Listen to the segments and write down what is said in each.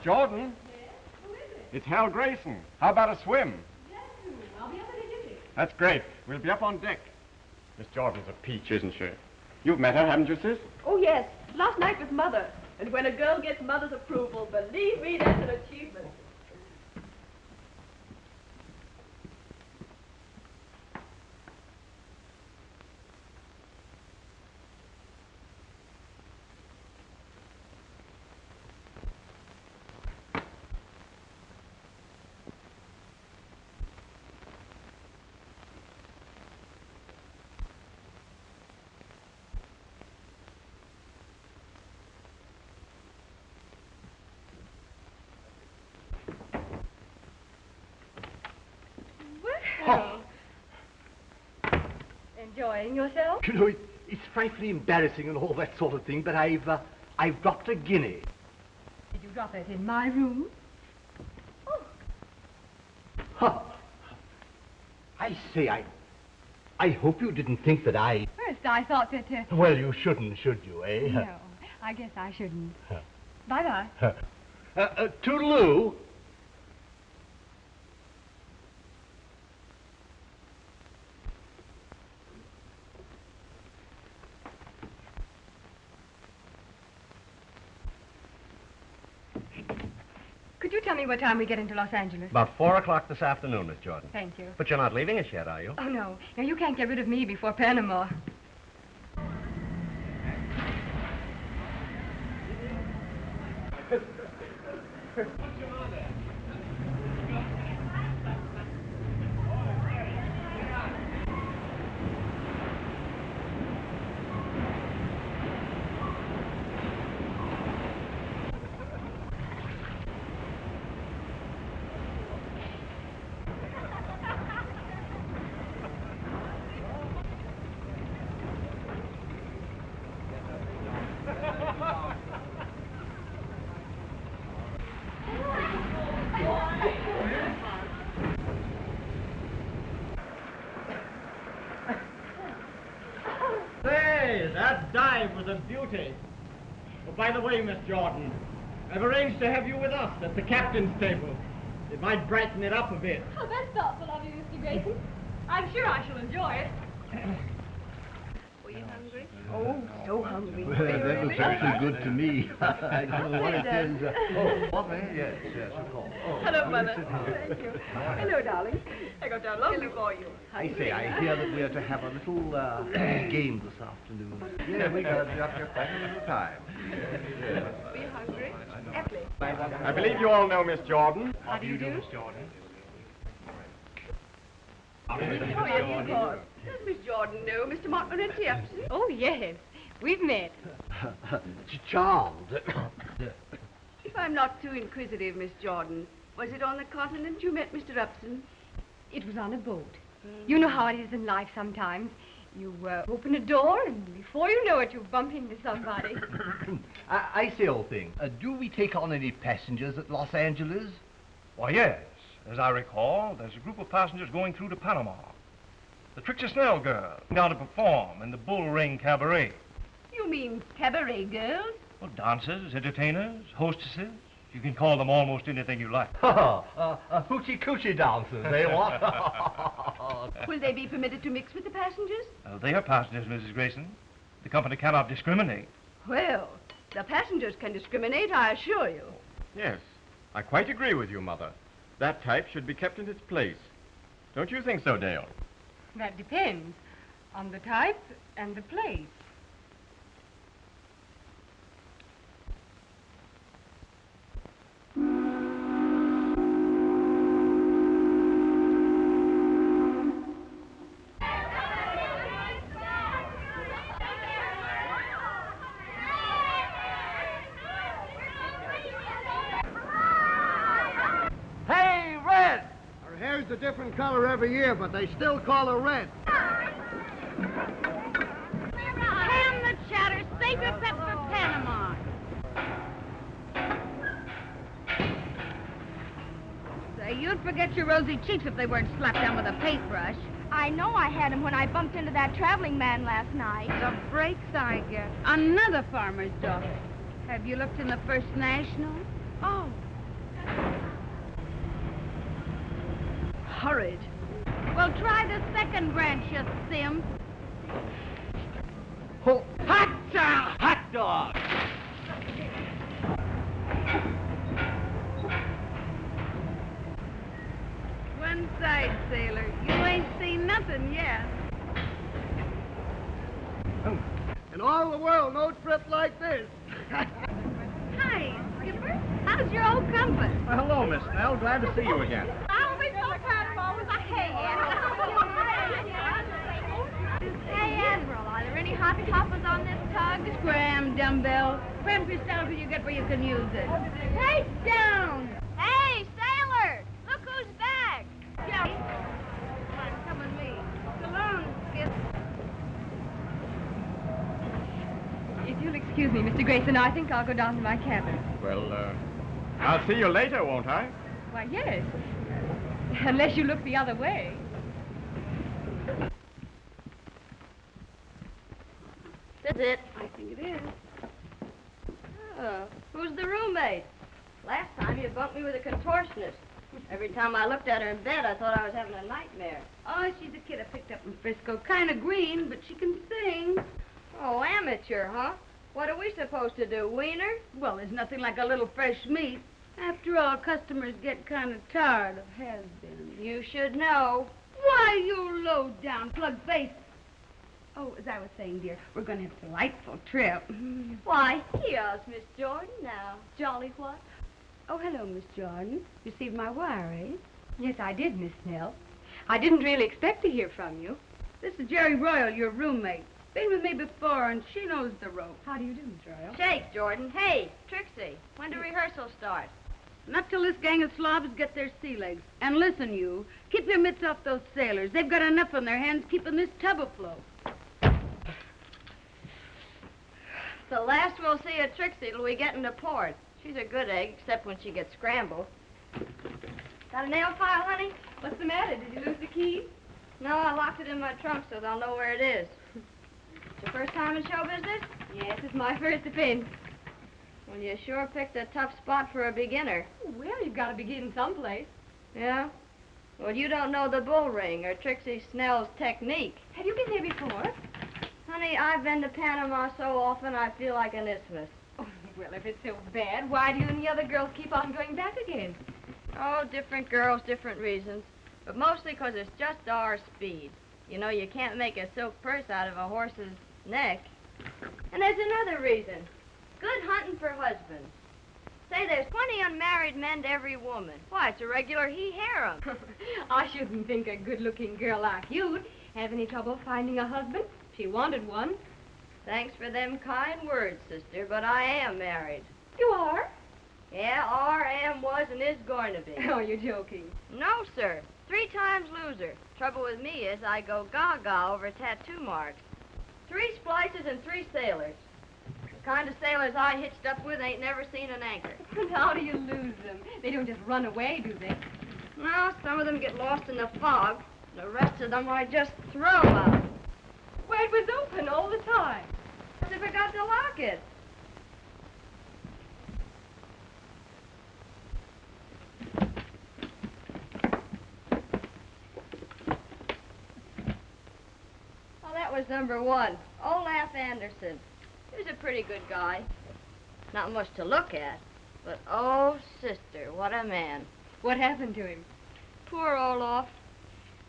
Jordan? Yes? Who is it? It's Hal Grayson. How about a swim? Yes, Sue. I'll be up in a jiffy. That's great. We'll be up on deck. Miss Jordan's a peach, isn't she? You've met her, haven't you, sis? Oh, yes. Last night with Mother. And when a girl gets Mother's approval, believe me, that's an achievement. Well, enjoying yourself? You know, it's frightfully embarrassing and all that sort of thing, but I've dropped a guinea. Did you drop it in my room? Oh. Huh. I say, I hope you didn't think that I... First, I thought that, Well, you shouldn't, should you, eh? No, I guess I shouldn't. Bye-bye. Toodaloo. Could you tell me what time we get into Los Angeles? About 4 o'clock this afternoon, Miss Jordan. Thank you. But you're not leaving us yet, are you? Oh, no. No, you can't get rid of me before Panama. Say, that dive was a beauty. Oh, by the way, Miss Jordan, I've arranged to have you with us at the captain's table. It might brighten it up a bit. Oh, that's thoughtful of you, Mr. Grayson. I'm sure I shall enjoy it. Were you hungry? Oh, so hungry. Well, that was actually good to me. I don't know what it is. Yes, of course. Hello, Mother. Thank you. Hello, darling. I got down lovely for you. I say, I hear that we are to have a little game this afternoon. Yeah, we got just plenty of little time. Were you hungry? Aptly. I believe you all know Miss Jordan. How do you do? Miss Jordan? Oh, yes, of course. Does Miss Jordan know Mr. Montmorency Upson? Oh, yes. We've met. Charmed. If I'm not too inquisitive, Miss Jordan, was it on the continent you met Mr. Upson? It was on a boat. You know how it is in life sometimes. You open a door, and before you know it, you bump into somebody. I say, old thing, do we take on any passengers at Los Angeles? Why, yes. As I recall, there's a group of passengers going through to Panama. The Trixie Snell girl down to perform in the Bull Ring Cabaret. You mean cabaret girls? Well, dancers, entertainers, hostesses. You can call them almost anything you like. Hoochie-coochie dancers, eh, what? Will they be permitted to mix with the passengers? They are passengers, Mrs. Grayson. The company cannot discriminate. Well, the passengers can discriminate, I assure you. Yes, I quite agree with you, Mother. That type should be kept in its place. Don't you think so, Dale? That depends on the type and the place. Hey, Red! Her hair's a different color every year, but they still call her red. Ham the chatter, save your pep for Panama. Say, you'd forget your rosy cheeks if they weren't slapped down with a paintbrush. I know I had him when I bumped into that traveling man last night. The breaks I get. Another farmer's daughter. Have you looked in the First National? Oh, horrid. Well, try the second branch, you simp. Oh, hot dog! One side, sailor. You ain't seen nothing yet. In all the world, no trip like this. Hi, Skipper. How's your old compass? Well, hello, Miss Snell. Glad to see you again. I'll be so proud of all with a hay. Hey, Admiral, are there any hot toppers on this tug? Scram, dumbbell. Cramp yourself till you get where you can use it. Hey, down! Hey, sailor! Look who's back! Yeah. Come with me. So long, Skip. If you'll excuse me, Mr. Grayson, I think I'll go down to my cabin. Well, I'll see you later, won't I? Why, yes. Unless you look the other way. That's it. I think it is. Oh, who's the roommate? Last time you bumped me with a contortionist. Every time I looked at her in bed, I thought I was having a nightmare. Oh, she's a kid I picked up in Frisco. Kind of green, but she can sing. Oh, amateur, huh? What are we supposed to do, wiener? Well, there's nothing like a little fresh meat. After all, customers get kind of tired of has-beens. You should know. Why, you low-down plug face. Oh, as I was saying, dear, we're going to have a delightful trip. Why, here's Miss Jordan now. Jolly what? Oh, hello, Miss Jordan. Received my wire, eh? Yes, I did, Miss Snell. I didn't really expect to hear from you. This is Jerry Royal, your roommate. Been with me before, and she knows the ropes. How do you do, Miss Royal? Shake, Jordan. Hey, Trixie, when do rehearsals start? Not till this gang of slobs get their sea legs. And listen, you, keep your mitts off those sailors. They've got enough on their hands keeping this tub afloat. The last we'll see of Trixie till we get into port. She's a good egg, except when she gets scrambled. Got a nail file, honey? What's the matter? Did you lose the key? No, I locked it in my trunk so they'll know where it is. It's your first time in show business? Yes, it's my first offense. Well, you sure picked a tough spot for a beginner. Well, you've got to begin someplace. Yeah? Well, you don't know the bull ring or Trixie Snell's technique. Have you been there before? Honey, I've been to Panama so often I feel like an isthmus. Oh, well, if it's so bad, why do you and the other girls keep on going back again? Oh, different girls, different reasons. But mostly 'cause it's just our speed. You know, you can't make a silk purse out of a horse's neck. And there's another reason. Good hunting for husbands. Say, there's 20 unmarried men to every woman. Why, it's a regular he-harem. I shouldn't think a good-looking girl like you'd have any trouble finding a husband. She wanted one. Thanks for them kind words, sister, but I am married. You are? Yeah, are, am, was, and is going to be. Oh, you're joking. No, sir. 3 times loser. Trouble with me is I go gaga over tattoo marks. 3 splices and 3 sailors. The kind of sailors I hitched up with ain't never seen an anchor. And how do you lose them? They don't just run away, do they? No, some of them get lost in the fog. The rest of them I just throw out. Well, it was open all the time. I forgot to lock it. Well, that was number 1. Olaf Anderson. He was a pretty good guy. Not much to look at, but oh, sister, what a man. What happened to him? Poor Olaf.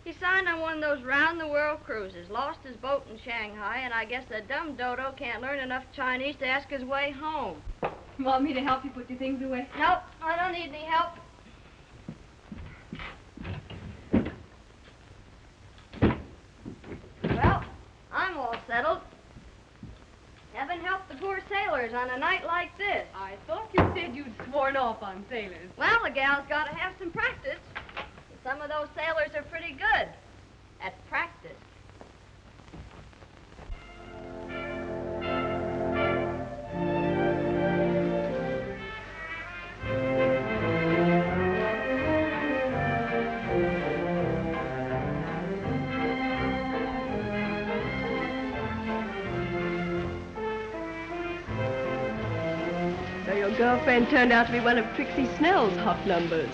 He signed on one of those round-the-world cruises, lost his boat in Shanghai, and I guess the dumb dodo can't learn enough Chinese to ask his way home. Want me to help you put your things away? Nope, I don't need any help. Well, I'm all settled. Heaven help the poor sailors on a night like this. I thought you said you'd sworn off on sailors. Well, the gal's got to have some practice. Some of those sailors are pretty good at practice. So your girlfriend turned out to be one of Trixie Snell's hot numbers.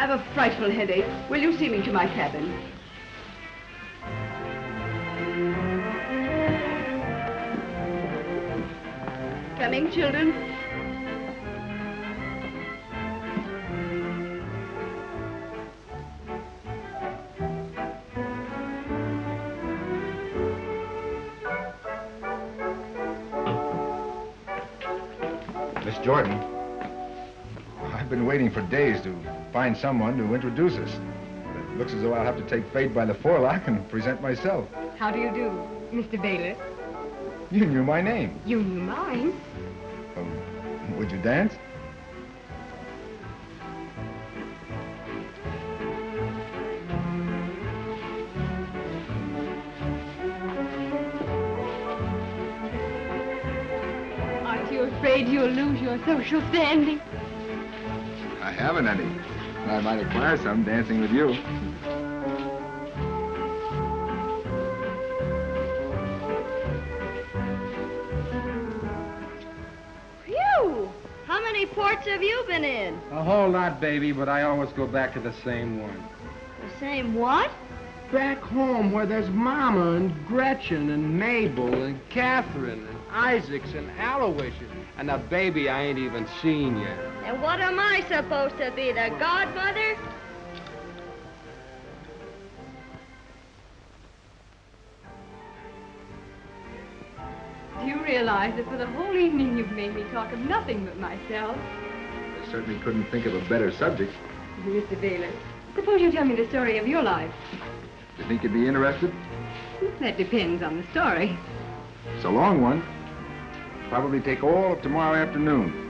I have a frightful headache. Will you see me to my cabin? Coming, children. Miss Jordan, I've been waiting for days to find someone to introduce us. It looks as though I'll have to take fate by the forelock and present myself. How do you do, Mr. Baylor? You knew my name. You knew mine. Would you dance? Aren't you afraid you'll lose your social standing? I haven't any. I might acquire some dancing with you. Phew! How many ports have you been in? A whole lot, baby, but I always go back to the same one. The same what? Back home where there's Mama and Gretchen and Mabel and Catherine and Isaacs and Aloysius and a baby I ain't even seen yet. And what am I supposed to be, the godmother? Do you realize that for the whole evening you've made me talk of nothing but myself? I certainly couldn't think of a better subject. Mr. Baylor, suppose you tell me the story of your life. Do you think you'd be interested? That depends on the story. It's a long one. Probably take all of tomorrow afternoon.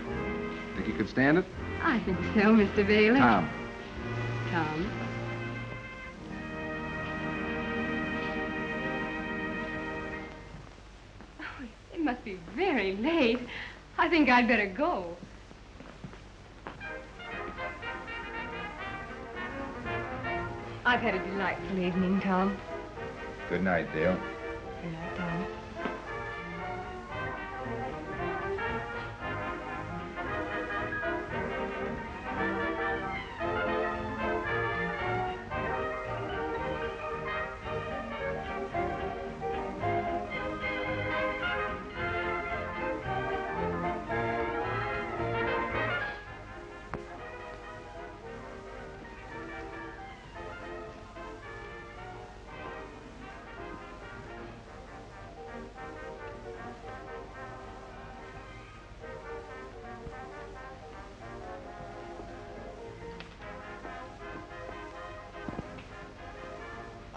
Think you could stand it? I think so, Mr. Baylor. Tom. Tom. Oh, it must be very late. I think I'd better go. I've had a delightful evening, Tom. Good night, Dale. Good night, Tom.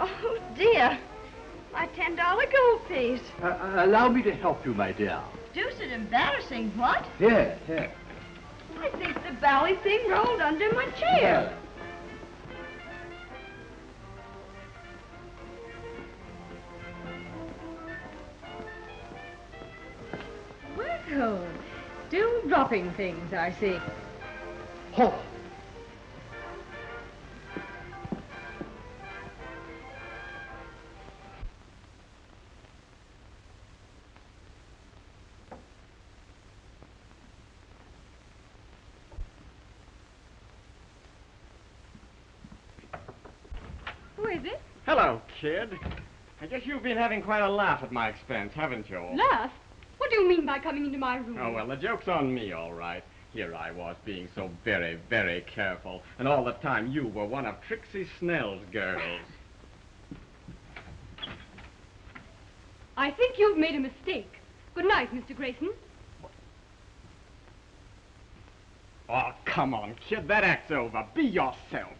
Oh, dear. My $10 gold piece. Allow me to help you, my dear. Deuced embarrassing, what? Here. I think the bally thing rolled under my chair. Well, still dropping things, I see. Oh. Who is it? Hello, kid. I guess you've been having quite a laugh at my expense, haven't you? Laugh? What do you mean by coming into my room? Oh, well, the joke's on me, all right. Here I was being so very, very careful, and all the time you were one of Trixie Snell's girls. I think you've made a mistake. Good night, Mr. Grayson. Oh, come on, kid. That act's over. Be yourself.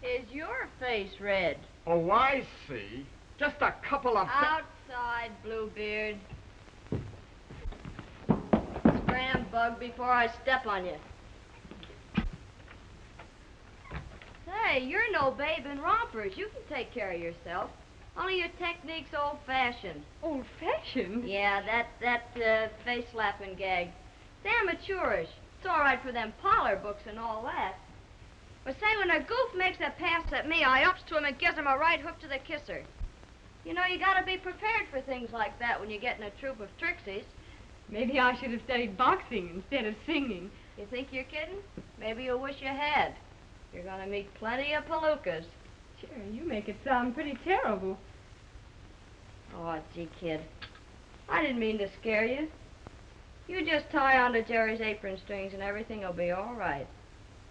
Is your face red? Oh, I see. Just a couple of... Outside, Bluebeard. Scram, Bug, before I step on you. Say, you're no babe in rompers. You can take care of yourself. Only your technique's old-fashioned. Old-fashioned? Yeah, that face-slapping gag. It's amateurish. It's all right for them parlor books and all that. But say, when a goof makes a pass at me, I ups to him and gives him a right hook to the kisser. You know, you gotta be prepared for things like that when you get in a troop of Trixies. Maybe I should have studied boxing instead of singing. You think you're kidding? Maybe you'll wish you had. You're going to meet plenty of palookas. Jerry, you make it sound pretty terrible. Oh, gee, kid. I didn't mean to scare you. You just tie onto Jerry's apron strings and everything will be all right.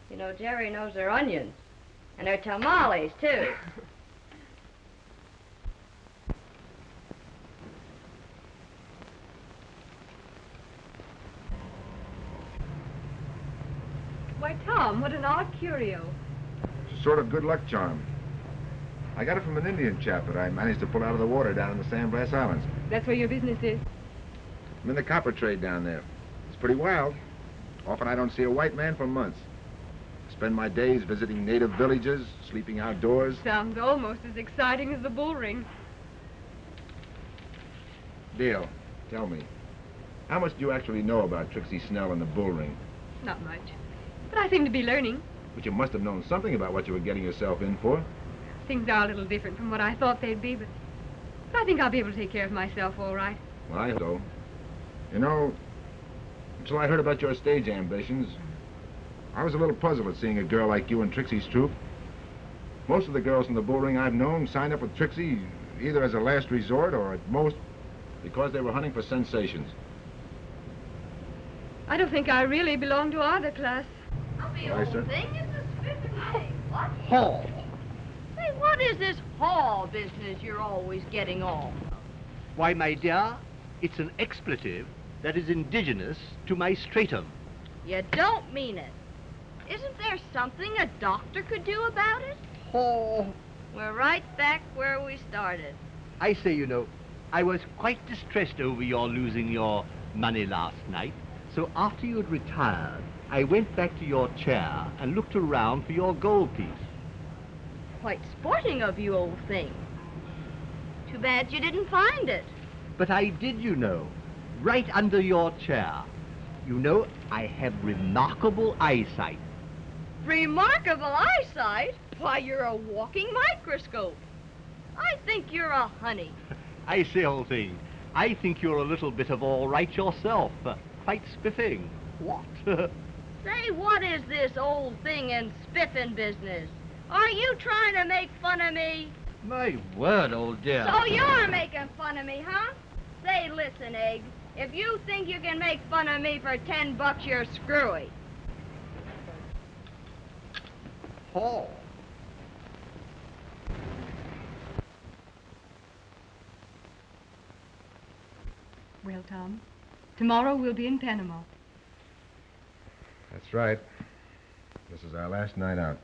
You know, Jerry knows their onions. And their tamales, too. Why, Tom, what an odd curio. It's a sort of good luck charm. I got it from an Indian chap that I managed to pull out of the water down in the San Blas Islands. That's where your business is. I'm in the copper trade down there. It's pretty wild. Often I don't see a white man for months. I spend my days visiting native villages, sleeping outdoors. Sounds almost as exciting as the bull ring. Dale, tell me, how much do you actually know about Trixie Snell and the bull ring? Not much. But I seem to be learning. But you must have known something about what you were getting yourself in for. Things are a little different from what I thought they'd be, but I think I'll be able to take care of myself all right. Well, I hope so. You know, until I heard about your stage ambitions, I was a little puzzled at seeing a girl like you in Trixie's troupe. Most of the girls in the bull ring I've known signed up with Trixie either as a last resort or at most because they were hunting for sensations. I don't think I really belong to either class. The Why, old sir? thing is a spiffing thing. What? Hall. Say, what is this hall business you're always getting on? Why, my dear, it's an expletive that is indigenous to my stratum. You don't mean it. Isn't there something a doctor could do about it? Oh, We're right back where we started. I say, you know, I was quite distressed over your losing your money last night. So after you had retired, I went back to your chair and looked around for your gold piece. Quite sporting of you, old thing. Too bad you didn't find it. But I did, you know, right under your chair. You know, I have remarkable eyesight. Remarkable eyesight? Why, you're a walking microscope. I think you're a honey. I say, old thing, I think you're a little bit of all right yourself. Quite spiffing. What? Say, what is this old thing and spiffing business? Are you trying to make fun of me? My word, old dear. So you're making fun of me, huh? Say, listen, Egg. If you think you can make fun of me for $10, you're screwy. Oh. Well, Tom, tomorrow we'll be in Panama. That's right. This is our last night out.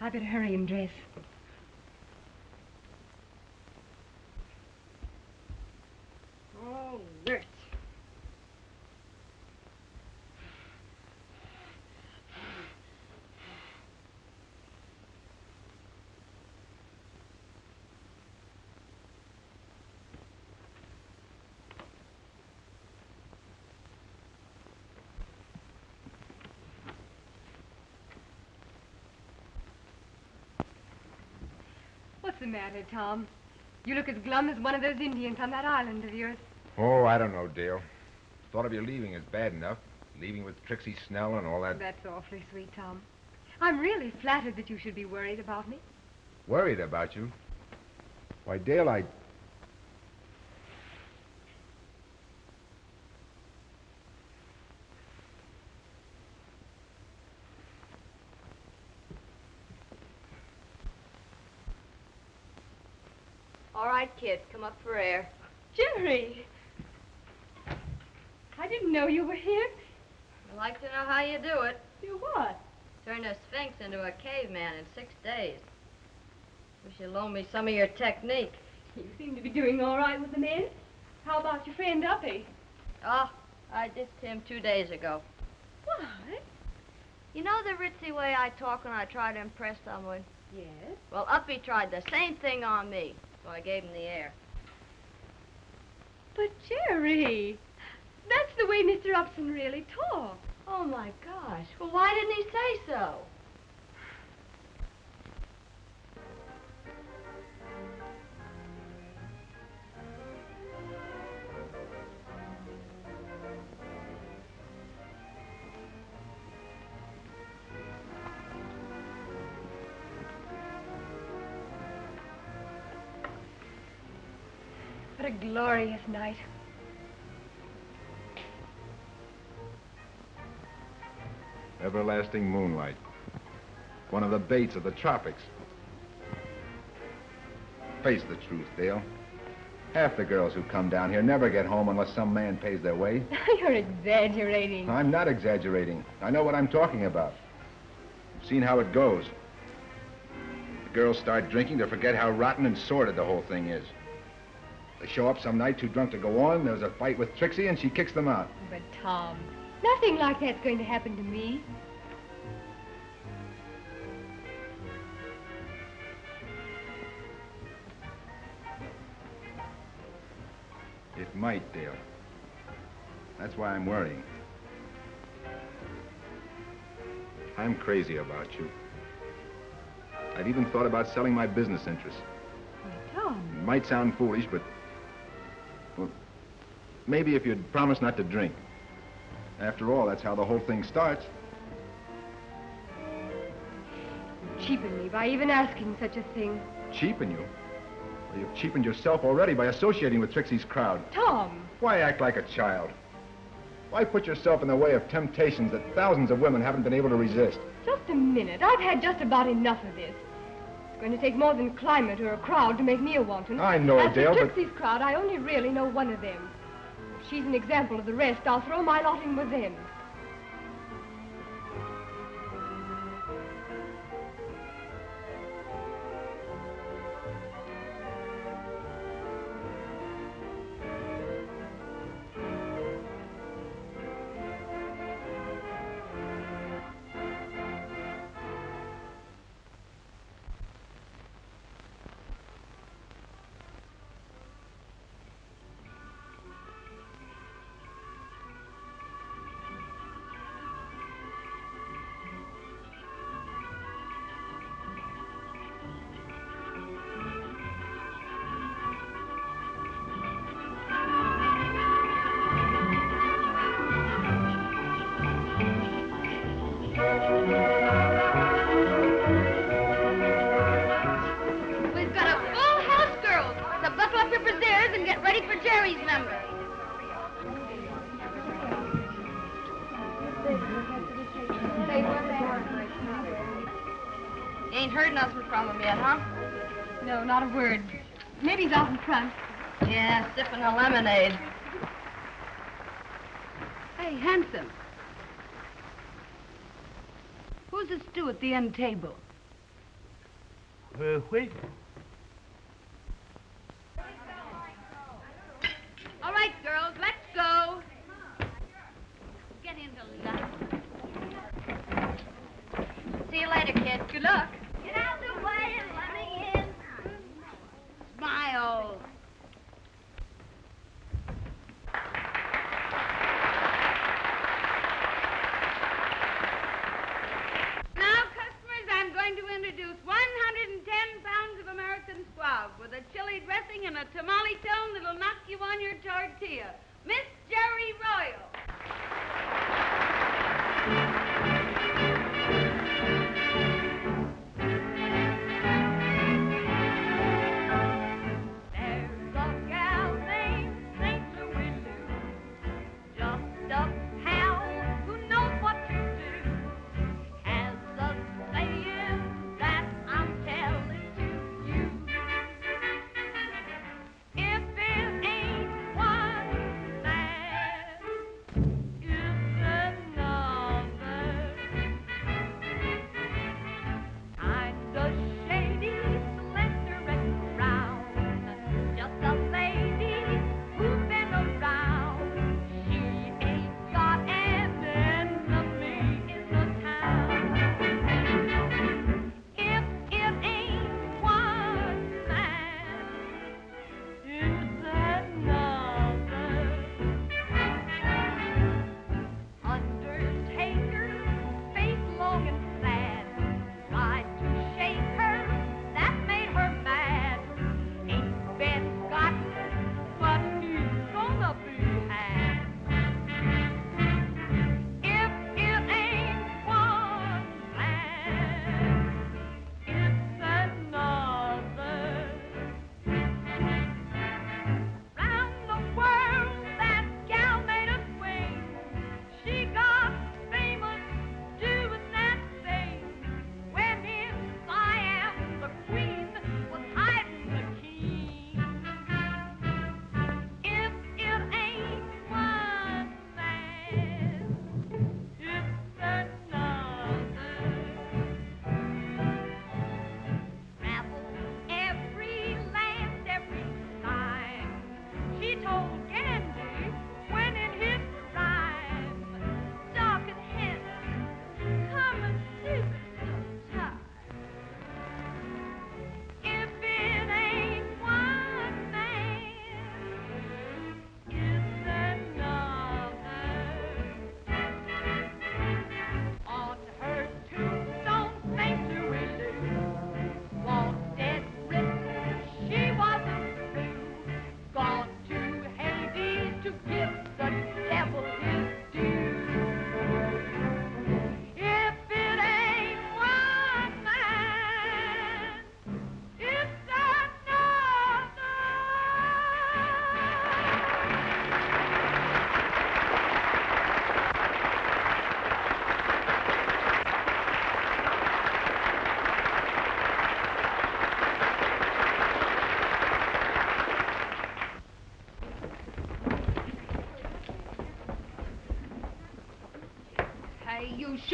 I better hurry and dress. Oh, nurse. What's the matter, Tom? You look as glum as one of those Indians on that island of yours. Oh, I don't know, Dale. Thought of you leaving is bad enough. Leaving with Trixie Snell and all that. That's awfully sweet, Tom. I'm really flattered that you should be worried about me. Worried about you? Why, Dale, I... All right, kid, come up for air. Jerry! I didn't know you were here. I'd like to know how you do it. Do what? Turn a sphinx into a caveman in 6 days. Wish you'd loan me some of your technique. You seem to be doing all right with the men. How about your friend Uppy? Oh, I dissed him 2 days ago. Why? You know the ritzy way I talk when I try to impress someone? Yes. Well, Uppy tried the same thing on me, so I gave him the air. But, Jerry, that's the way Mr. Upson really talks. Oh, my gosh. Well, why didn't he say so? a glorious night. Everlasting moonlight. One of the baits of the tropics. Face the truth, Dale. Half the girls who come down here never get home unless some man pays their way. You're exaggerating. I'm not exaggerating. I know what I'm talking about. I've seen how it goes. The girls start drinking to forget how rotten and sordid the whole thing is. They show up some night too drunk to go on, there's a fight with Trixie, and she kicks them out. But, Tom, nothing like that's going to happen to me. It might, Dale. That's why I'm worrying. I'm crazy about you. I've even thought about selling my business interests. Oh, Tom. It might sound foolish, but... well, maybe if you'd promise not to drink. After all, that's how the whole thing starts. You cheapen me by even asking such a thing. Cheapen you? Well, you've cheapened yourself already by associating with Trixie's crowd. Tom! Why act like a child? Why put yourself in the way of temptations that thousands of women haven't been able to resist? Just a minute. I've had just about enough of this. It's going to take more than climate or a crowd to make me a wanton. I know, As Dale, for but... Trixie's crowd, I only really know one of them. If she's an example of the rest, I'll throw my lot in with them. We've got a full house, girls. So buckle up your brassieres and get ready for Jerry's number. You ain't heard nothing from him yet, huh? No, not a word. Maybe he's out in front. Yeah, sipping a lemonade. Hey, handsome. Who's the stew at the end table? Wait. All right, girls, let's go. Get into line. See you later, kid. Good luck. Get out the way and let me in. Smile. Now, customers, I'm going to introduce 110 pounds of American squab with a chili dressing and a tamale tone that'll knock you on your tortilla. Miss Jerry Royal. There's a gal named St. Louis Lou, just a pal who knows what to do. Has a saying that I'm telling to you. If it ain't one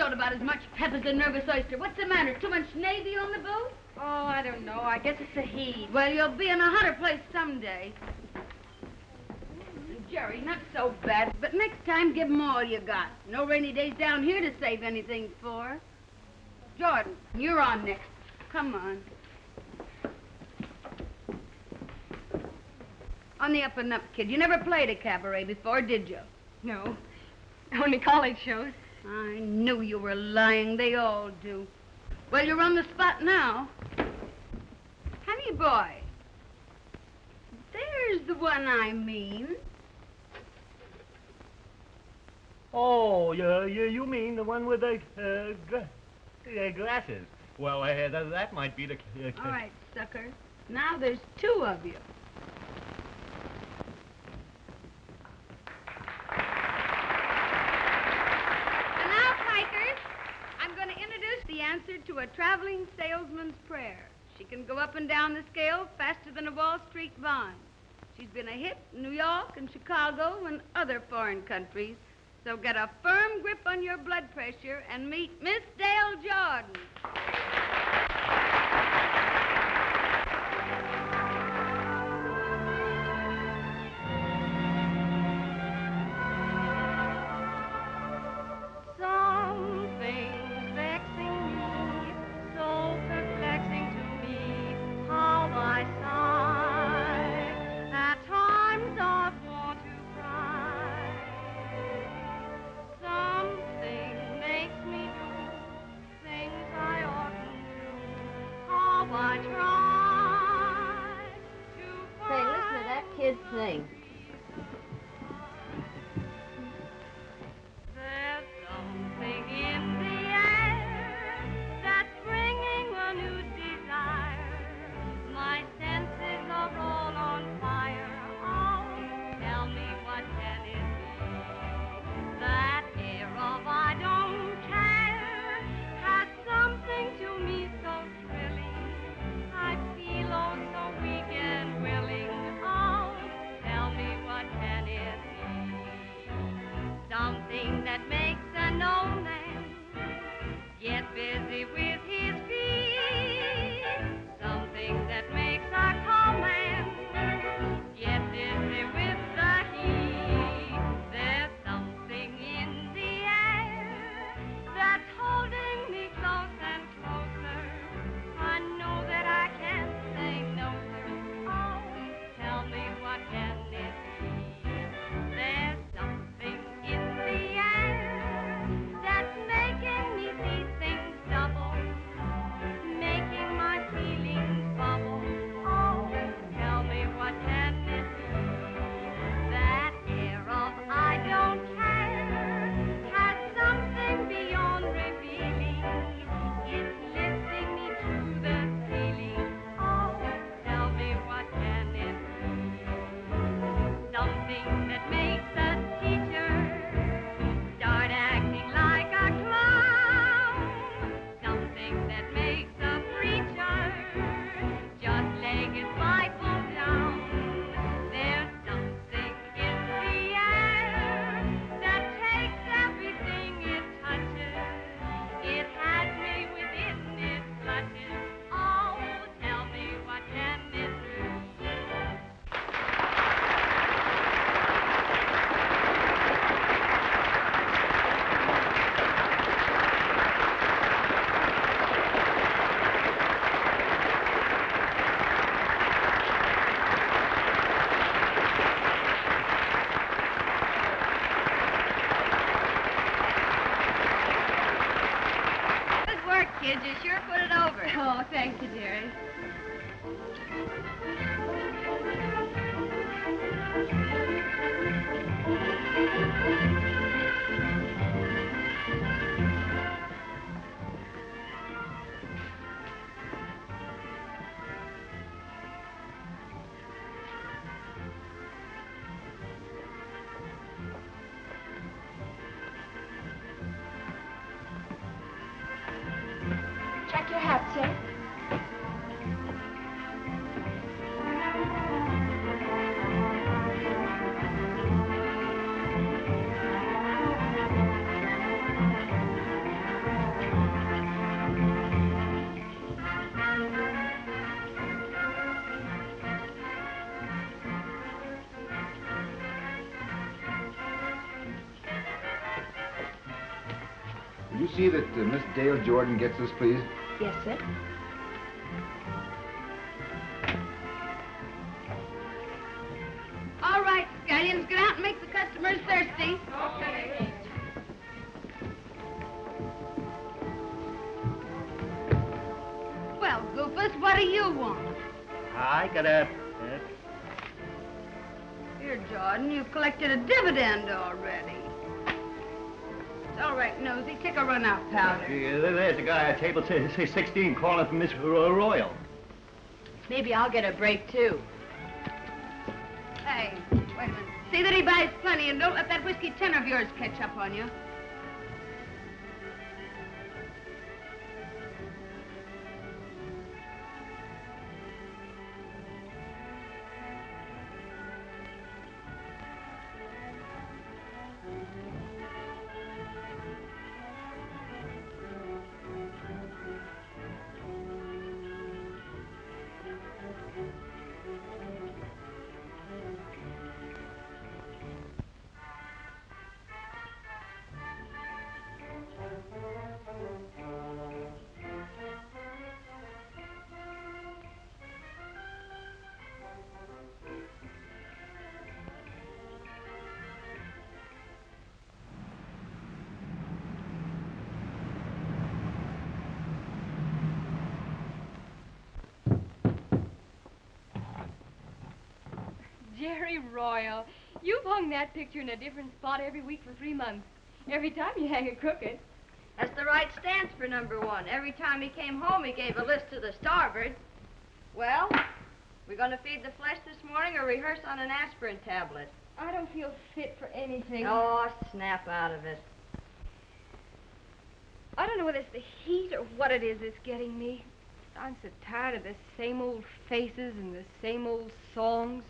showed about as much pep as a nervous oyster. What's the matter? Too much Navy on the boat? Oh, I don't know. I guess it's the heat. Well, you'll be in a hotter place someday. Jerry, not so bad, but next time give 'em all you got. No rainy days down here to save anything for. Jordan, you're on next. Come on. On the up and up, kid. You never played a cabaret before, did you? No. Only college shows. I knew you were lying. They all do. Well, you're on the spot now. Honey boy. There's the one I mean. Oh, you mean the one with the glasses? Well, that might be the... All right, sucker. Now there's two of you. And now, Pikers, I'm going to introduce the answer to a traveling salesman's prayer. She can go up and down the scale faster than a Wall Street bond. She's been a hit in New York and Chicago and other foreign countries. So get a firm grip on your blood pressure and meet Miss Dale Jordan. Something's vexing me, so perplexing to me, how I sigh. At times I want to cry. Something makes me do things I oughtn't do. How I try to Say, listen to that kid sing. There's something in the air that's bringing a new desire. My senses are all on fire. Oh, tell me what can it be? That air of I don't care has something to me so thrilling. I feel oh so weak and willing. Oh, tell me what can it be? Something that makes an old man get busy with his feet. Something that makes a calm man get busy with the heat. There's something in the air that's holding me close and closer. I know that I can't say no, sir. Oh, tell me what can it be? There's something in the air that's making me see things double, making my feelings bubble. Oh, tell me what can it be? That air of I don't care has something beyond revealing. It's lifting me to the ceiling. Oh, tell me what can it be? Something that makes a teacher start acting like a clown. Something that makes a preacher just lay his Bible down. There's something in the air that takes everything it touches. It has me within its clutches. Oh, tell me what can it be? Good work, kids. You sure put it over. Oh, thank you, dearie. Check your hat, sir. Will you see that Miss Dale Jordan gets this, please? Yes, sir. All right, scallions, get out and make the customers thirsty. Okay. Well, Goofus, what do you want? I got a... Here, Jordan, you've collected a dividend already. It's all right, Nosy. Take a run-out powder. There's a guy at table, say 16, calling for Miss Royal. Maybe I'll get a break, too. Hey, wait a minute. See that he buys plenty, and don't let that whiskey tin of yours catch up on you. Jerry Royal, you've hung that picture in a different spot every week for 3 months. Every time you hang it crooked. That's the right stance for number one. Every time he came home, he gave a list to the starboard. Well, we're going to feed the flesh this morning or rehearse on an aspirin tablet? I don't feel fit for anything. Oh, snap out of it. I don't know whether it's the heat or what it is that's getting me. I'm so tired of the same old faces and the same old songs.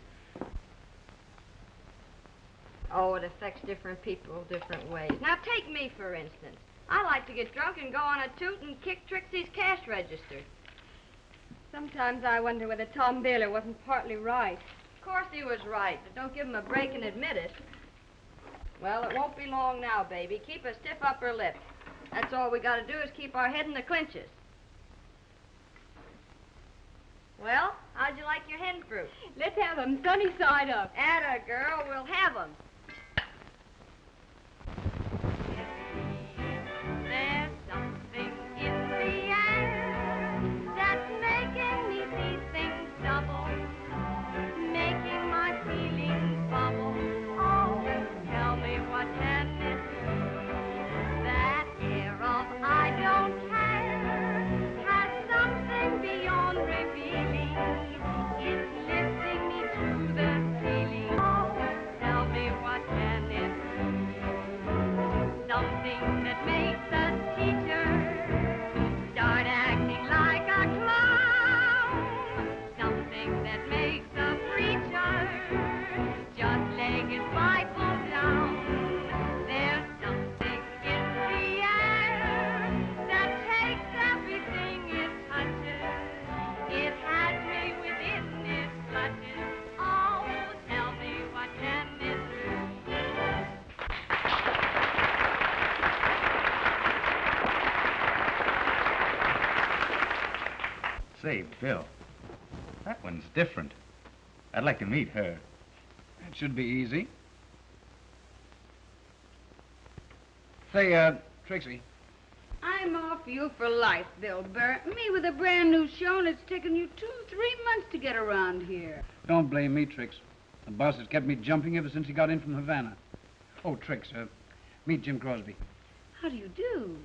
Oh, it affects different people different ways. Now, take me, for instance. I like to get drunk and go on a toot and kick Trixie's cash register. Sometimes I wonder whether Tom Baylor wasn't partly right. Of course he was right, but don't give him a break and admit it. Well, it won't be long now, baby. Keep a stiff upper lip. That's all we got to do is keep our head in the clinches. Well, how'd you like your hen fruit? Let's have them sunny side up. Atta girl, we'll have them. There's something in the air that's making me see things double, making my feelings bubble. Oh, tell me what can it do? That air of I don't care has something beyond revealing. It's lifting me to the ceiling. Oh, tell me what can it do? Something that makes a teacher start acting like a clown. Something that makes a preacher just lay his Bible down. There's something in the air that takes everything it touches. It has me within its clutches. Oh, tell me what can it do? Say, Bill, that one's different. I'd like to meet her. That should be easy. Say, Trixie. I'm off you for life, Bill Barrett. Me with a brand new show, and it's taken you 2-3 months to get around here. Don't blame me, Trix. The boss has kept me jumping ever since he got in from Havana. Oh, Trix, meet Jim Crosby. How do you do?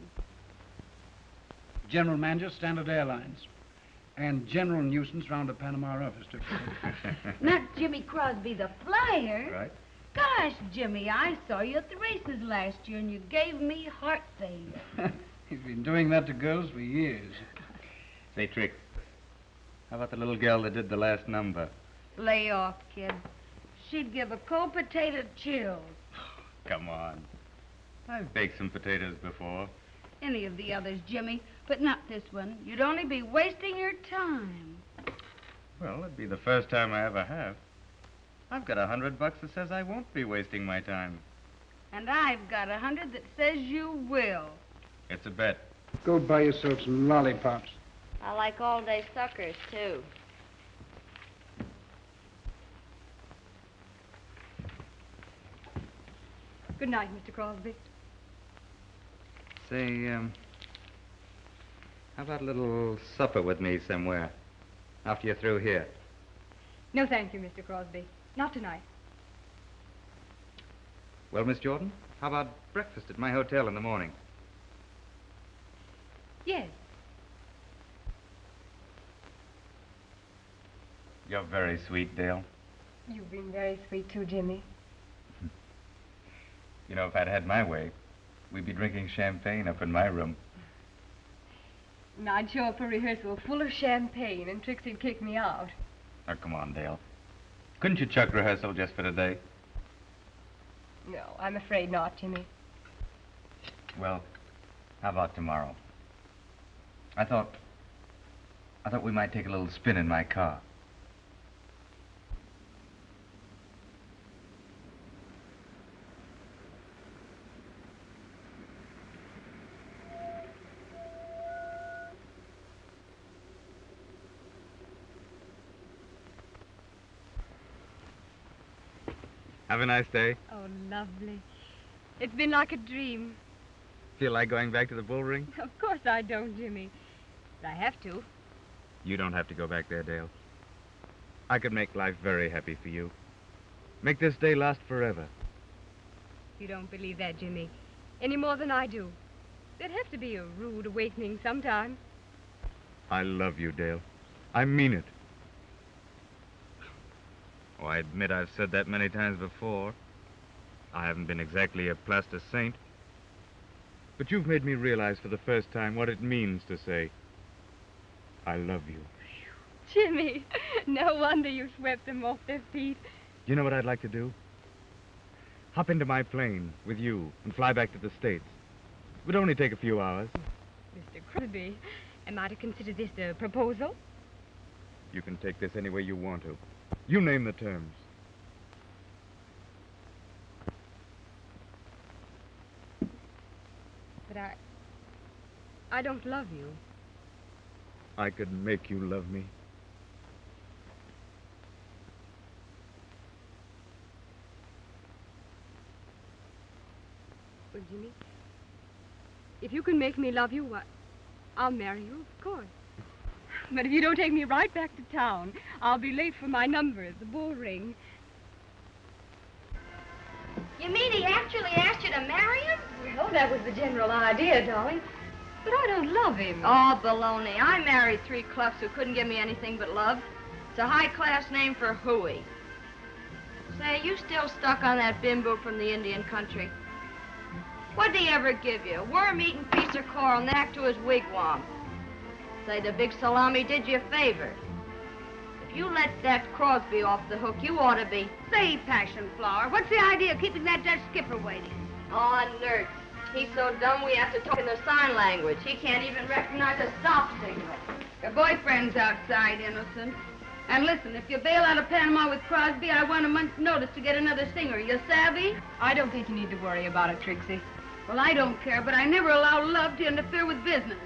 General Manager, Standard Airlines. And general nuisance round the Panama office, too. Not Jimmy Crosby, the flyer. Right. Gosh, Jimmy, I saw you at the races last year, and you gave me heart failure. He's been doing that to girls for years. Say, Trix, how about the little girl that did the last number? Lay off, kid. She'd give a cold potato chills. Come on. I've baked some potatoes before. Any of the others, Jimmy, but not this one. You'd only be wasting your time. Well, it'd be the first time I ever have. I've got $100 that says I won't be wasting my time. And I've got 100 that says you will. It's a bet. Go buy yourself some lollipops. I like all-day suckers, too. Good night, Mr. Crosby. Say, how about a little supper with me somewhere after you're through here? No, thank you, Mr. Crosby. Not tonight. Well, Miss Jordan, how about breakfast at my hotel in the morning? Yes. You're very sweet, Dale. You've been very sweet, too, Jimmy. You know, if I'd had my way, we'd be drinking champagne up in my room. And I'd show up for rehearsal full of champagne, and Trixie'd kick me out. Oh, come on, Dale. Couldn't you chuck rehearsal just for today? No, I'm afraid not, Jimmy. Well, how about tomorrow? I thought we might take a little spin in my car. Have a nice day. Oh, lovely. It's been like a dream. Feel like going back to the bull ring? Of course I don't, Jimmy. But I have to. You don't have to go back there, Dale. I could make life very happy for you. Make this day last forever. You don't believe that, Jimmy, any more than I do. There'd have to be a rude awakening sometime. I love you, Dale. I mean it. Oh, I admit I've said that many times before. I haven't been exactly a plaster saint. But you've made me realize for the first time what it means to say, I love you. Jimmy, no wonder you swept them off their feet. You know what I'd like to do? Hop into my plane with you and fly back to the States. It would only take a few hours. Mr. Crosby, am I to consider this a proposal? You can take this any way you want to. You name the terms. But I don't love you. I could make you love me. Well, Jimmy, if you can make me love you, I'll marry you, of course. But if you don't take me right back to town, I'll be late for my number at the bull ring. You mean he actually asked you to marry him? Well, that was the general idea, darling. But I don't love him. Oh, baloney. I married 3 cluffs who couldn't give me anything but love. It's a high-class name for hooey. Say, you still stuck on that bimbo from the Indian country? What'd he ever give you? A worm-eating piece of coral knack to his wigwam. Say, the big salami did you a favor. If you let that Crosby off the hook, you ought to be. Say, Passion Flower, what's the idea of keeping that Dutch skipper waiting? Oh, nerd. He's so dumb we have to talk in the sign language. He can't even recognize a stop signal. Your boyfriend's outside, Innocent. And listen, if you bail out of Panama with Crosby, I want a month's notice to get another singer. You savvy? I don't think you need to worry about it, Trixie. Well, I don't care, but I never allow love to interfere with business.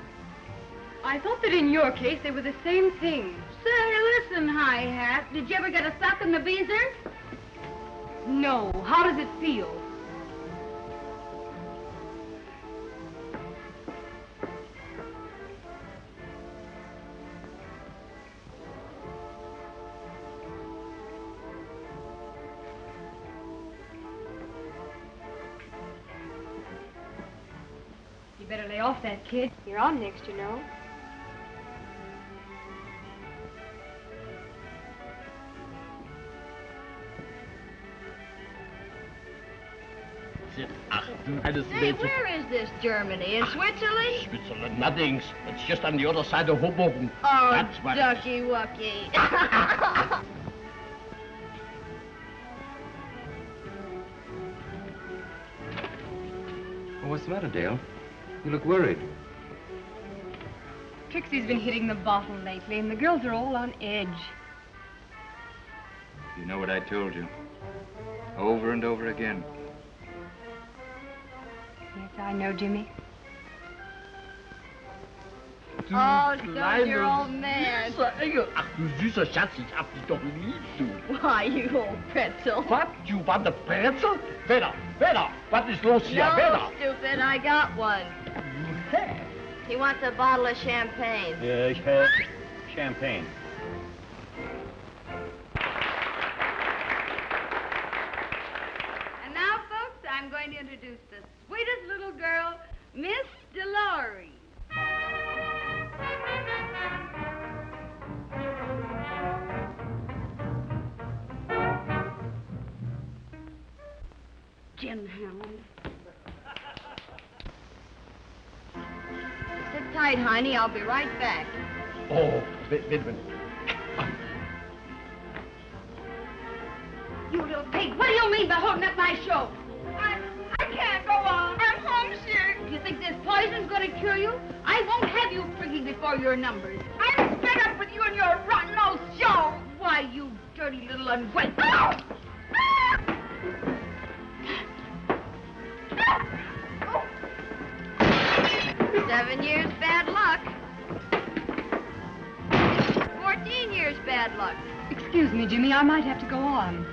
I thought that in your case they were the same thing. Say, listen, Hi-Hat, did you ever get a sock in the beezer? No. How does it feel? You better lay off that kid. You're on next, you know. Hey, where is this Germany? In Switzerland? Switzerland, nothing. It's just on the other side of Hoboken. Oh, That's what. ducky wucky. Well, what's the matter, Dale? You look worried. Trixie's been hitting the bottle lately, and the girls are all on edge. You know what I told you. Over and over again. Yes, I know, Jimmy. Oh, so you're old man. Ach, du süßer Schatz, ich hab dich doch lieb, du. Why, you old pretzel. Was? You want a pretzel? Vera, was ist los hier? No, Vera. stupid, I got one. He wants a bottle of champagne. Yeah, ich have champagne. And now, folks, I'm going to introduce the sweetest little girl, Miss Dolores. Gin hound. Sit tight, honey. I'll be right back. Oh, wait. You little pig, what do you mean by holding up my show? I can't go on. I'm homesick. Do you think this poison's gonna cure you? I won't have you drinking before your numbers. I'm fed up with you and your rotten old show. Why, you dirty little unwed. Oh! 7 years bad luck. 14 years bad luck. Excuse me, Jimmy, I might have to go on.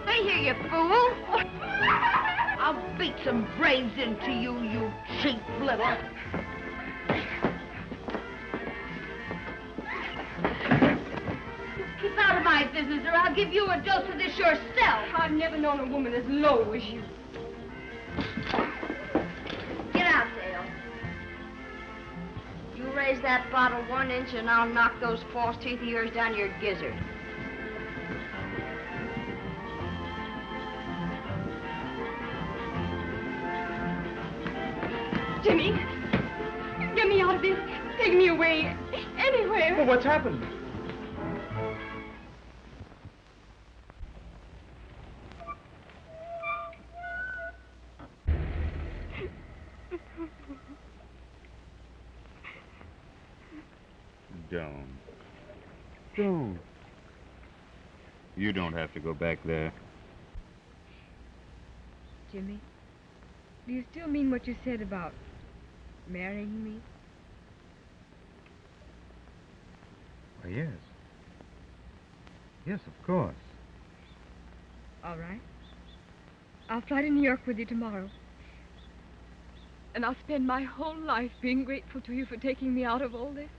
Stay here, you fool. I'll beat some brains into you, you cheap little. Keep out of my business, or I'll give you a dose of this yourself. I've never known a woman as low as you. Get out, Dale. You raise that bottle 1 inch and I'll knock those false teeth of yours down your gizzard. Jimmy, get me out of this. Take me away. Anywhere. Well, what's happened? Don't. You don't have to go back there. Jimmy, do you still mean what you said about marrying me? Why, yes. Yes, of course. All right. I'll fly to New York with you tomorrow. And I'll spend my whole life being grateful to you for taking me out of all this.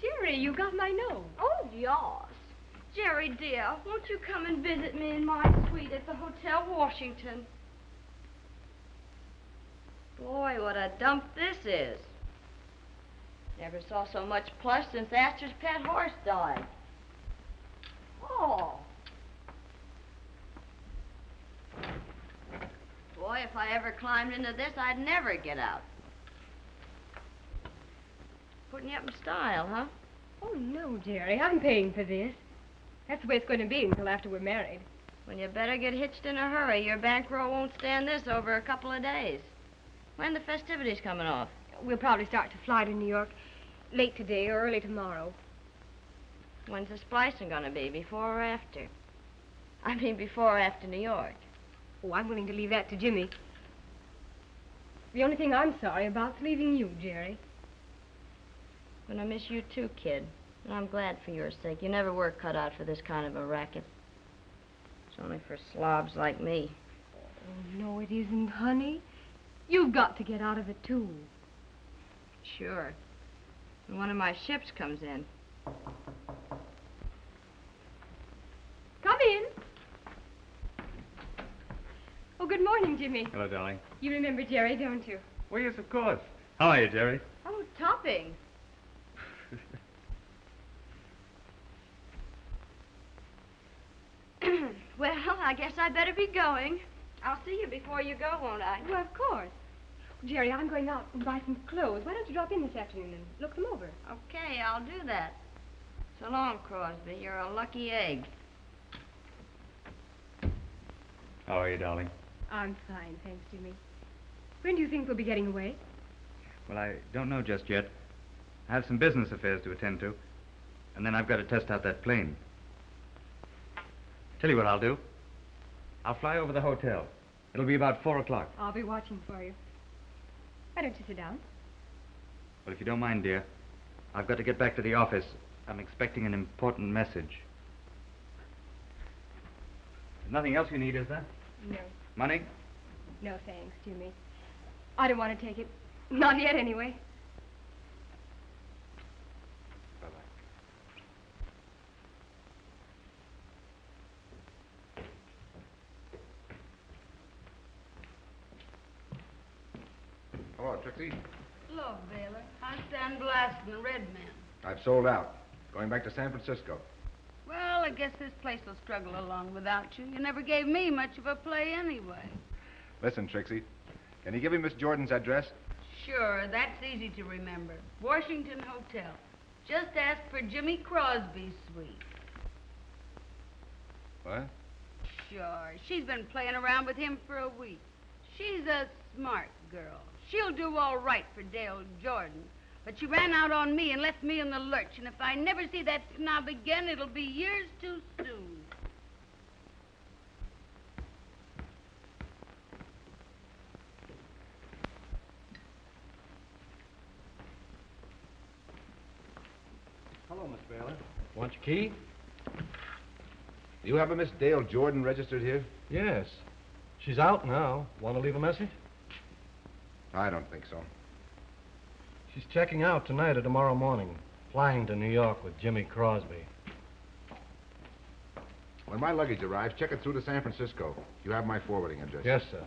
Jerry, you got my note. Oh, yes. Jerry, dear, won't you come and visit me in my suite at the Hotel Washington? Boy, what a dump this is. Never saw so much plush since Astor's pet horse died. Oh. Boy, if I ever climbed into this, I'd never get out. Putting you up in style, huh? Oh, no, Jerry, I'm paying for this. That's the way it's going to be until after we're married. Well, you better get hitched in a hurry. Your bankroll won't stand this over a couple of days. When the festivities coming off? We'll probably start to fly to New York late today or early tomorrow. When's the splicing going to be, before or after? I mean, before or after New York. Oh, I'm willing to leave that to Jimmy. The only thing I'm sorry about is leaving you, Jerry. Gonna miss you too, kid. And I'm glad for your sake. You never were cut out for this kind of a racket. It's only for slobs like me. Oh, no, it isn't, honey. You've got to get out of it, too. Sure. When one of my ships comes in. Come in. Oh, good morning. morning, Jimmy. Hello, darling. You remember Jerry, don't you? Well, yes, of course. How are you, Jerry? Oh, topping. Well, I guess I better be going. I'll see you before you go, won't I? Well, of course. Jerry, I'm going out and buy some clothes. Why don't you drop in this afternoon and look them over? Okay, I'll do that. So long, Crosby. You're a lucky egg. How are you, darling? I'm fine, thanks, Jimmy. When do you think we'll be getting away? Well, I don't know just yet. I have some business affairs to attend to. And then I've got to test out that plane. Tell you what I'll do. I'll fly over the hotel. It'll be about 4 o'clock. I'll be watching for you. Why don't you sit down? Well, if you don't mind, dear, I've got to get back to the office. I'm expecting an important message. There's nothing else you need, is there? No. Money? No, thanks, Jimmy. I don't want to take it. Not yet, anyway. Hello, Trixie. Hello, Baylor. I stand blasting the Red Men. I've sold out. Going back to San Francisco. Well, I guess this place will struggle along without you. You never gave me much of a play anyway. Listen, Trixie, can you give me Miss Jordan's address? Sure, that's easy to remember. Washington Hotel. Just ask for Jimmy Crosby's suite. What? Sure. She's been playing around with him for a week. She's a smart girl. She'll do all right for Dale Jordan. But she ran out on me and left me in the lurch. And if I never see that snob again, it'll be years too soon. Hello, Miss Baylor. Want your key? Do you have a Miss Dale Jordan registered here? Yes. She's out now. Want to leave a message? I don't think so. She's checking out tonight or tomorrow morning. Flying to New York with Jimmy Crosby. When my luggage arrives, check it through to San Francisco. You have my forwarding address. Yes, sir.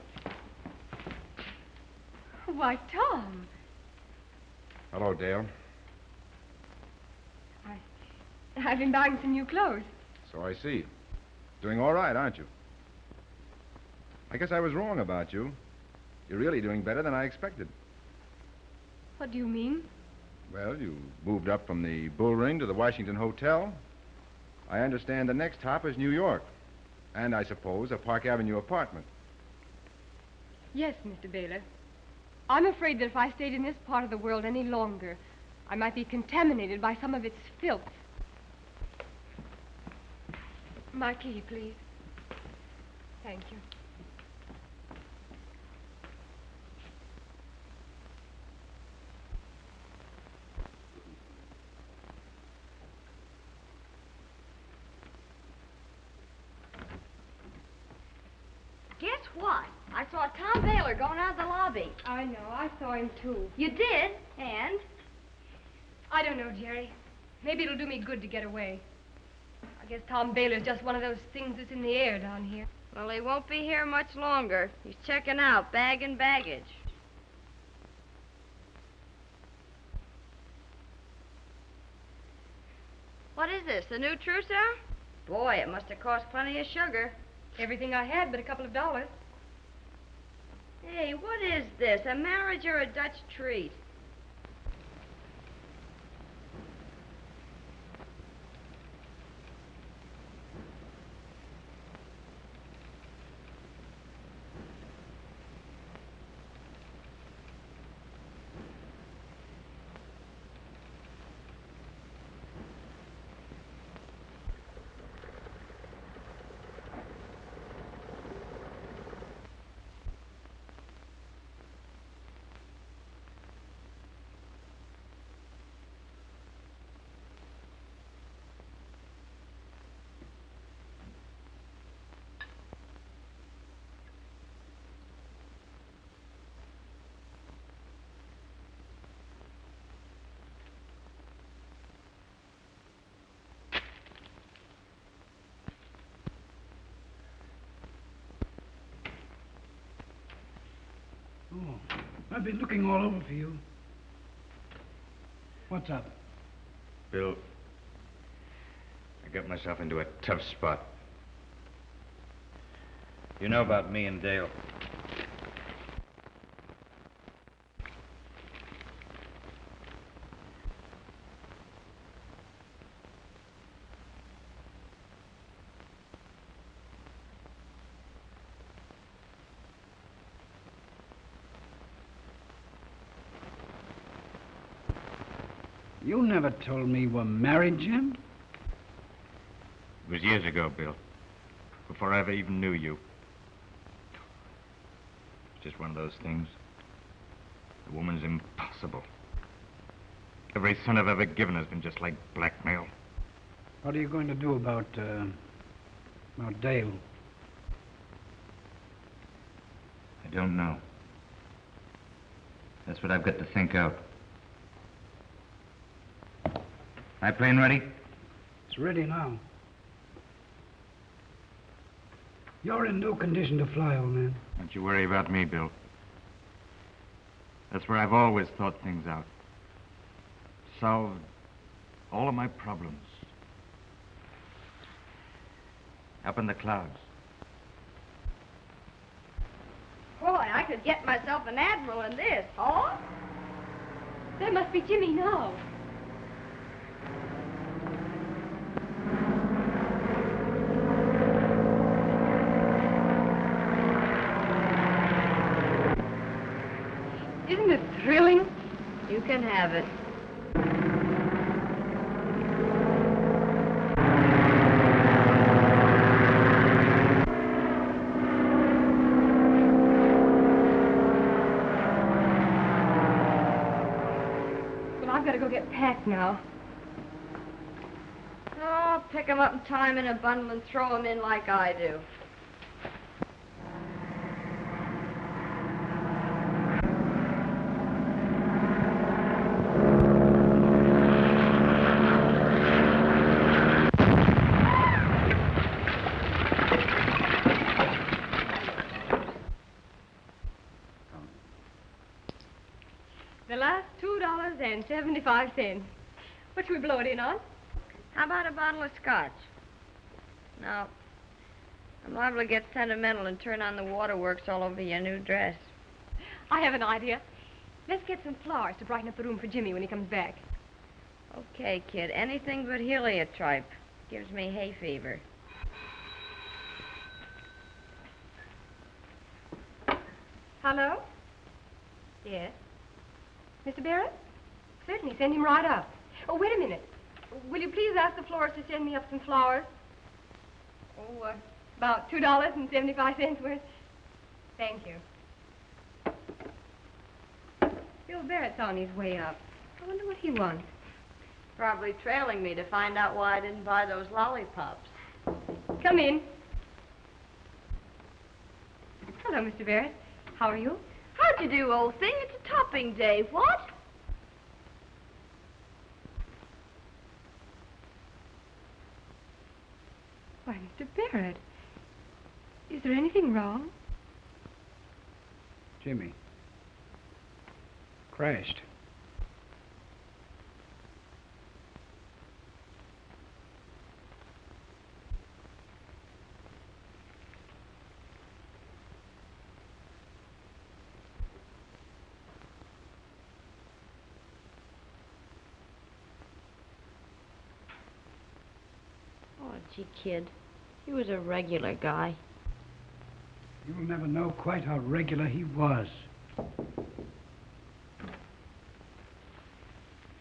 Why, Tom. Hello, Dale. I've been buying some new clothes. So I see. Doing all right, aren't you? I guess I was wrong about you. You're really doing better than I expected. What do you mean? Well, you moved up from the Bull Ring to the Washington Hotel. I understand the next hop is New York. And I suppose a Park Avenue apartment. Yes, Mr. Baylor. I'm afraid that if I stayed in this part of the world any longer, I might be contaminated by some of its filth. My key, please. Thank you. Guess what? I saw Tom Baylor going out of the lobby. I know. I saw him, too. You did? And? I don't know, Jerry. Maybe it'll do me good to get away. I guess Tom Baylor's just one of those things that's in the air down here. Well, he won't be here much longer. He's checking out, bagging baggage. What is this, the new trousseau? Boy, it must have cost plenty of sugar. Everything I had but a couple of dollars. Hey, what is this, a marriage or a Dutch treat? I've been looking all over for you. What's up? Bill, I got myself into a tough spot. You know about me and Dale. You never told me you were married, Jim. It was years ago, Bill. Before I ever even knew you. It's just one of those things. The woman's impossible. Every son I've ever given has been just like blackmail. What are you going to do about Dale? I don't know. That's what I've got to think out. My plane ready? It's ready now. You're in no condition to fly, old man. Don't you worry about me, Bill. That's where I've always thought things out. Solved all of my problems. Up in the clouds. Boy, I could get myself an admiral in this, huh? That must be Jimmy now. Isn't it thrilling? You can have it. Well, I've got to go get packed now. Oh, pick 'em up and tie 'em in a bundle and throw 'em in like I do. The last $2.75. What should we blow it in on? How about a bottle of scotch? No. I'm liable to get sentimental and turn on the waterworks all over your new dress. I have an idea. Let's get some flowers to brighten up the room for Jimmy when he comes back. Okay, kid. Anything but heliotrope. Gives me hay fever. Hello? Yes? Mr. Barrett? Certainly, send him right up. Oh, wait a minute. Will you please ask the florist to send me up some flowers? Oh, about $2.75 worth. Thank you. Bill Barrett's on his way up. I wonder what he wants. Probably trailing me to find out why I didn't buy those lollipops. Come in. Hello, Mr. Barrett. How are you? How'd you do, old thing? It's a topping day. What? Why, Mr. Barrett. Is there anything wrong? Jimmy. Crashed. Oh, gee, kid. He was a regular guy. You'll never know quite how regular he was. Here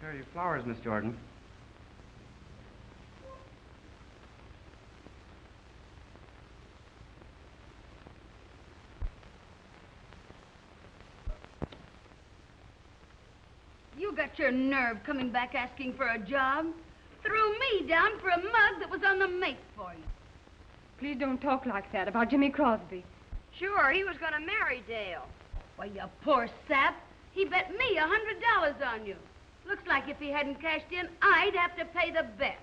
are your flowers, Miss Jordan. You got your nerve coming back asking for a job? Threw me down for a mug that was on the make for you. Please don't talk like that about Jimmy Crosby. Sure, he was going to marry Dale. Why, you poor sap. He bet me $100 on you. Looks like if he hadn't cashed in, I'd have to pay the bet.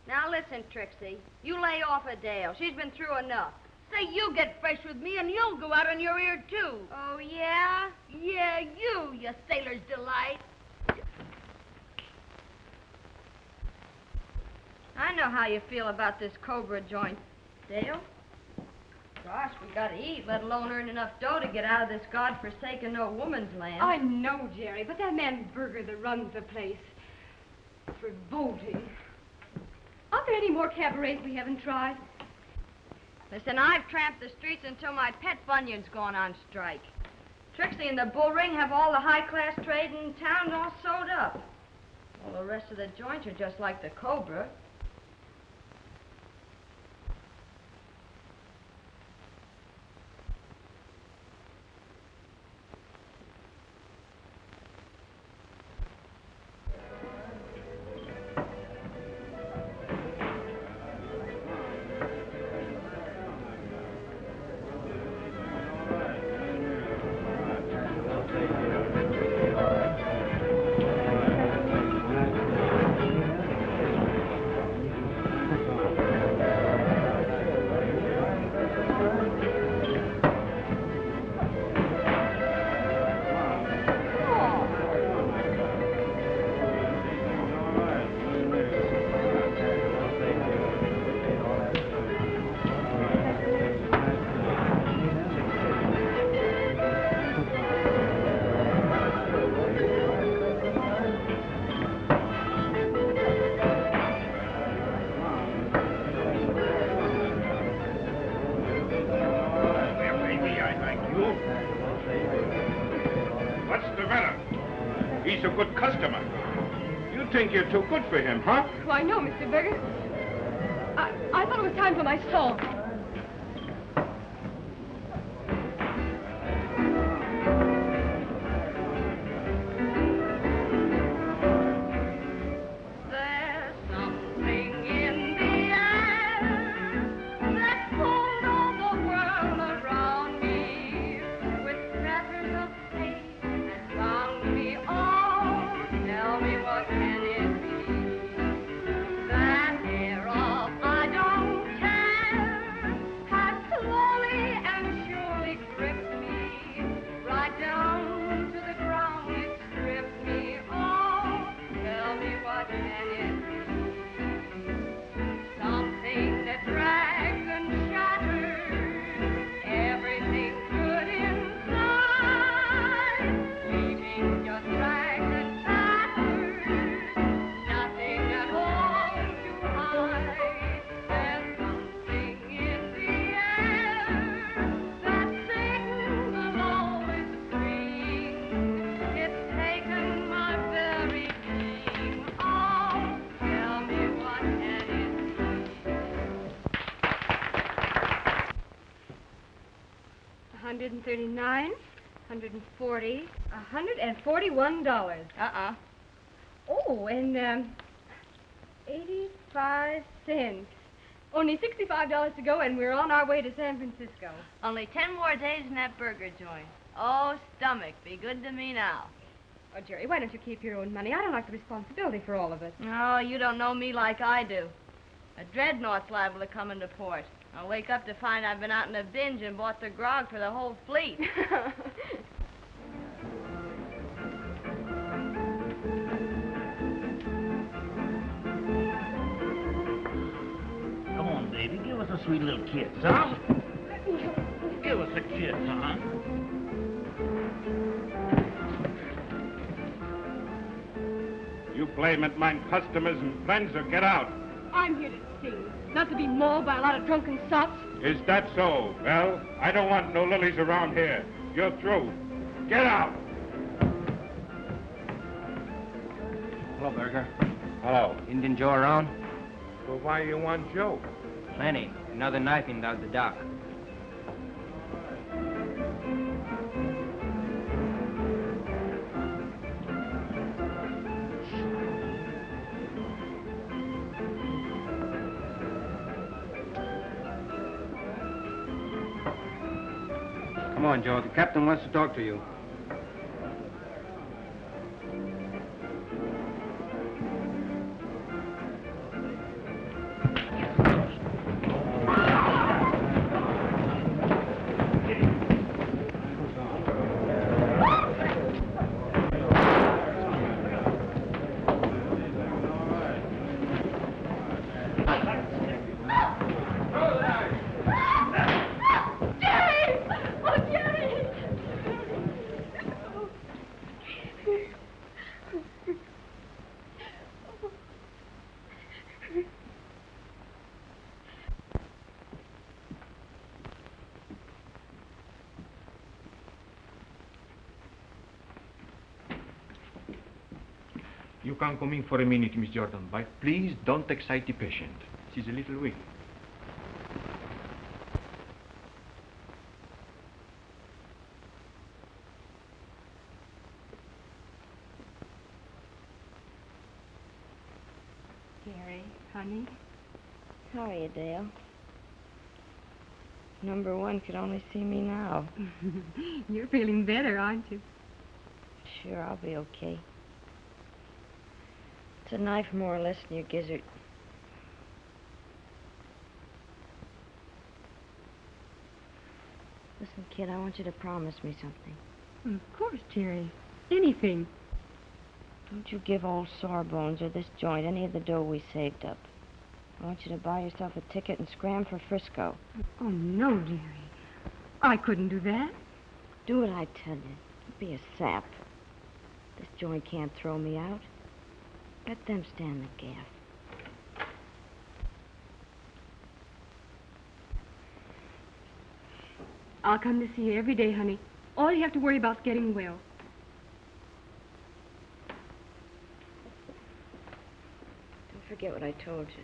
Now listen, Trixie. You lay off of Dale. She's been through enough. Say you get fresh with me and you'll go out on your ear, too. Oh, yeah? Yeah, you sailor's delight. I know how you feel about this Cobra joint, Dale. Gosh, we gotta eat, let alone earn enough dough to get out of this godforsaken no woman's land. I know, Jerry, but that man Berger that runs the place, it's revolting. Aren't there any more cabarets we haven't tried? Listen, I've tramped the streets until my pet bunion's gone on strike. Trixie and the Bull Ring have all the high-class trade in town all sewed up. All the rest of the joints are just like the Cobra. He's a good customer. You think you're too good for him, huh? Why, no, Mr. Berger. I thought it was time for my salt. $139, $140, $141. Oh, and 85 cents. Only $65 to go, and we're on our way to San Francisco. Only 10 more days in that burger joint. Oh, stomach, be good to me now. Oh, Jerry, why don't you keep your own money? I don't like the responsibility for all of it. Oh, you don't know me like I do. A dreadnought's liable to come into port. I'll wake up to find I've been out in a binge and bought the grog for the whole fleet. Come on, baby. Give us a sweet little kiss, huh? Give us a kiss, huh? You blame it, mine customers and friends, or get out. I'm here to sing, not to be mauled by a lot of drunken sots. Is that so? Well, I don't want no lilies around here. You're through. Get out! Hello, Berger. Hello. Indian Joe around? Well, why you want Joe? Plenty. Another knifing down the dock. Come on, Joe. The captain wants to talk to you. You can come in for a minute, Miss Jordan, but please don't excite the patient. She's a little weak. Gary, honey. How are you, Dale? Number one could only see me now. You're feeling better, aren't you? Sure, I'll be okay. It's a knife more or less in your gizzard. Listen, kid, I want you to promise me something. Of course, Jerry. Anything. Don't you give old Sawbones or this joint any of the dough we saved up. I want you to buy yourself a ticket and scram for Frisco. Oh, no, Jerry. I couldn't do that. Do what I tell you. Don't be a sap. This joint can't throw me out. Let them stand the gaff. I'll come to see you every day, honey. All you have to worry about is getting well. Don't forget what I told you.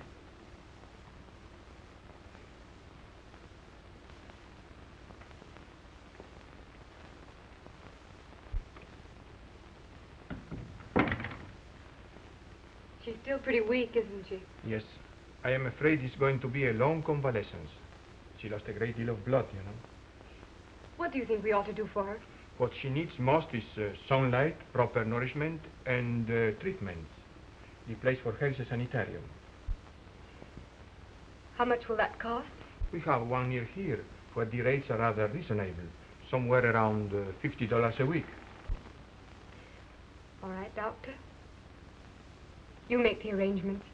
She's still pretty weak, isn't she? Yes. I am afraid it's going to be a long convalescence. She lost a great deal of blood, you know. What do you think we ought to do for her? What she needs most is sunlight, proper nourishment, and treatments. The place for her is a sanitarium. How much will that cost? We have one near here, where the rates are rather reasonable, somewhere around $50 a week. All right, Doctor. You make the arrangements.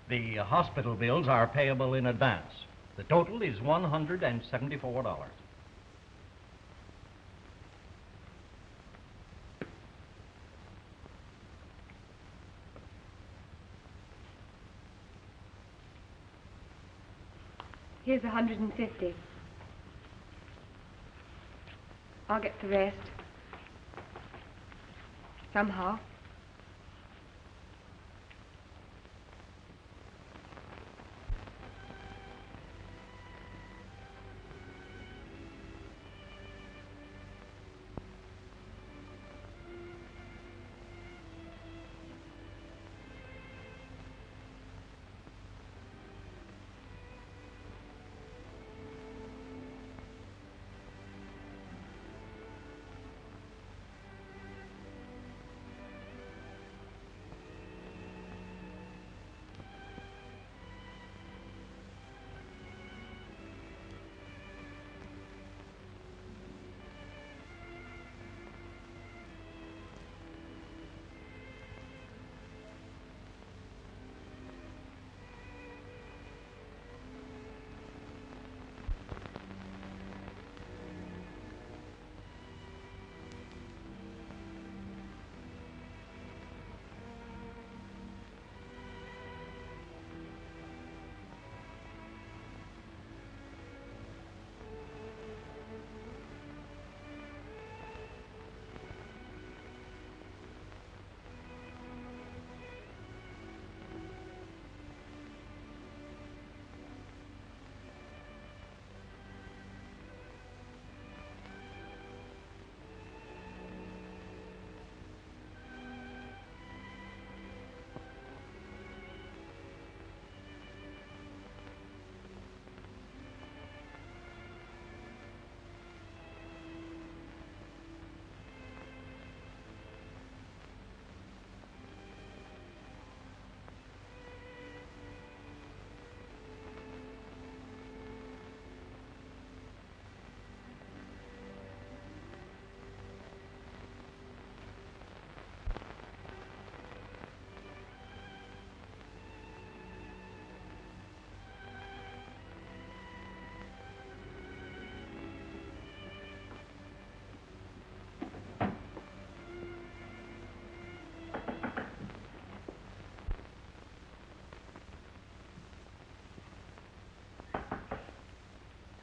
The hospital bills are payable in advance. The total is $174. Here's 150. I'll get the rest. Somehow.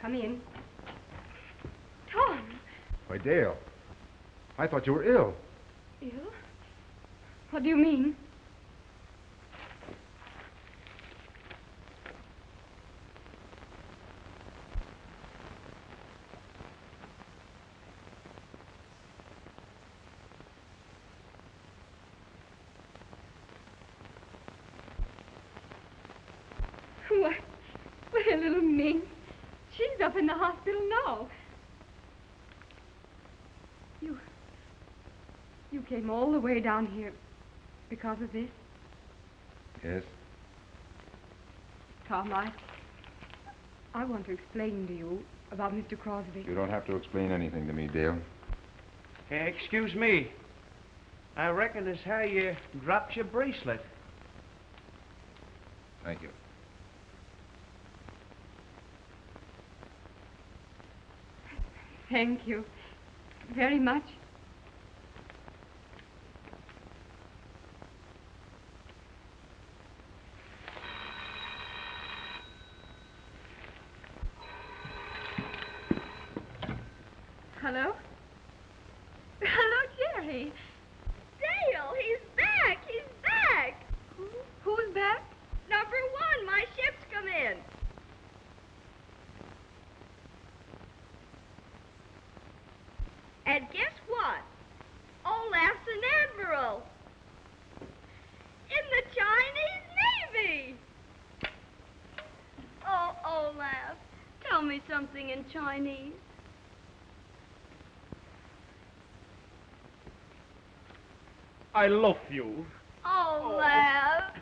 Come in. Tom! Why, Dale, I thought you were ill. Ill? What do you mean? Well, little Ming, she's up in the hospital now. You came all the way down here because of this? Yes? Tom, I want to explain to you about Mr. Crosby. You don't have to explain anything to me, Dale. Excuse me. I reckon it's how you dropped your bracelet. Thank you. Thank you very much. Hello? Hello, Jerry. Dale, he's back! He's back! Who's back? Number 1, my ship's come in. And guess what? Olaf's an admiral. In the Chinese Navy. Oh, Olaf, tell me something in Chinese. I love you. Olaf.